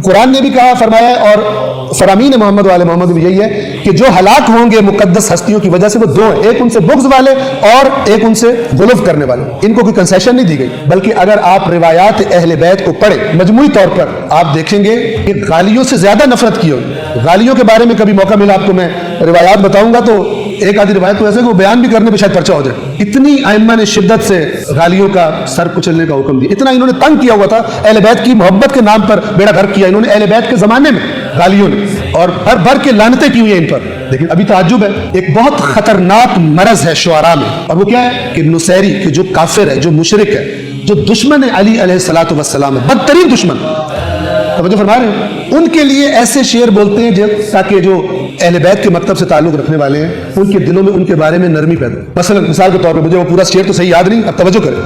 قرآن نے بھی کہا فرمایا ہے اور فرامین محمد والے محمد میں یہی ہے کہ جو ہلاک ہوں گے مقدس ہستیوں کی وجہ سے وہ دو ہیں، ایک ان سے بغض والے اور ایک ان سے غلو کرنے والے. ان کو کوئی کنسیشن نہیں دی گئی، بلکہ اگر آپ روایات اہل بیت کو پڑھیں مجموعی طور پر آپ دیکھیں گے کہ غالیوں سے زیادہ نفرت کی ہوگی. غالیوں کے بارے میں کبھی موقع ملا آپ کو میں روایات بتاؤں گا تو ایک آدھی روایت تو ایسے کہ وہ بیان بھی کرنے پہ شاید پرچہ ہو جائے. اتنی ائمہ نے شدت سے غالیوں کا سر کچلنے کا حکم دیا، اتنا انہوں نے تنگ کیا ہوا تھا. اہل بیت کی محبت کے نام پر بیڑا غرق کیا انہوں نے اہل بیت کے زمانے میں غالیوں نے، اور بھر بھر کے لعنتیں کی ہوئی ہیں ان پر. لیکن ابھی تعجب ہے، ایک بہت خطرناک مرض ہے شعراء میں، اور وہ کیا ہے کہ نصیری کہ جو کافر ہے، جو مشرک ہے، جو دشمن ہے علی علیہ الصلوۃ والسلام ہے، بدترین دشمن، توجہ فرما رہے ہیں، ان کے لیے ایسے شعر بولتے ہیں تاکہ جو اہل بیت کے مکتب سے تعلق رکھنے والے ہیں ان کے دلوں میں ان کے بارے میں نرمی پیدا. مثلا مثال کے طور پہ مجھے وہ پورا شعر تو صحیح یاد نہیں، اب توجہ کریں.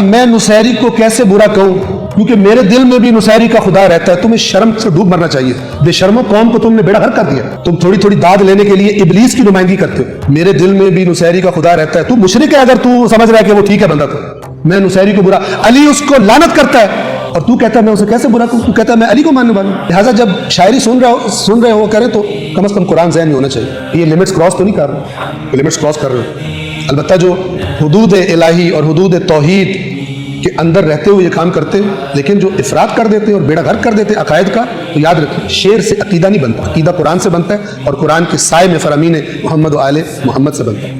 میں نصیری کو کیسے برا کہوں کیونکہ میرے دل میں بھی نصیری کا خدا رہتا ہے. تمہیں شرم سے ڈوب مرنا چاہیے. بے شرمو قوم کو تم نے بیڑا غرق کر دیا. تم تھوڑی تھوڑی داد لینے کے لیے ابلیس کی نمائندگی کرتے ہو. میرے دل میں بھی نصیری کا خدا رہتا ہے. تو مشرک ہے اگر تو سمجھ رہا ہے کہ وہ ٹھیک ہے بندہ، تو میں نصیری کو برا، علی اس کو لعنت کرتا ہے اور تو کہتا ہے میں اسے کیسے برا کروں؟ تو کہتا ہے میں علی کو ماننے والا ہوں. لہٰذا جب شاعری سن رہے ہو کریں تو کم از کم قرآن ذہن میں ہونا چاہیے. یہ لمٹس کراس تو نہیں کر رہے، لمٹس کراس کر رہے ہو. البتہ جو حدود الہی اور حدود توحید کے اندر رہتے ہوئے یہ کام کرتے ہیں، لیکن جو افراط کر دیتے ہیں اور بیڑا غرق کر دیتے ہیں عقائد کا، تو یاد رکھیں شعر سے عقیدہ نہیں بنتا. عقیدہ قرآن سے بنتا ہے اور قرآن کے سائے میں فرامین محمد و آل محمد سے بنتا ہے.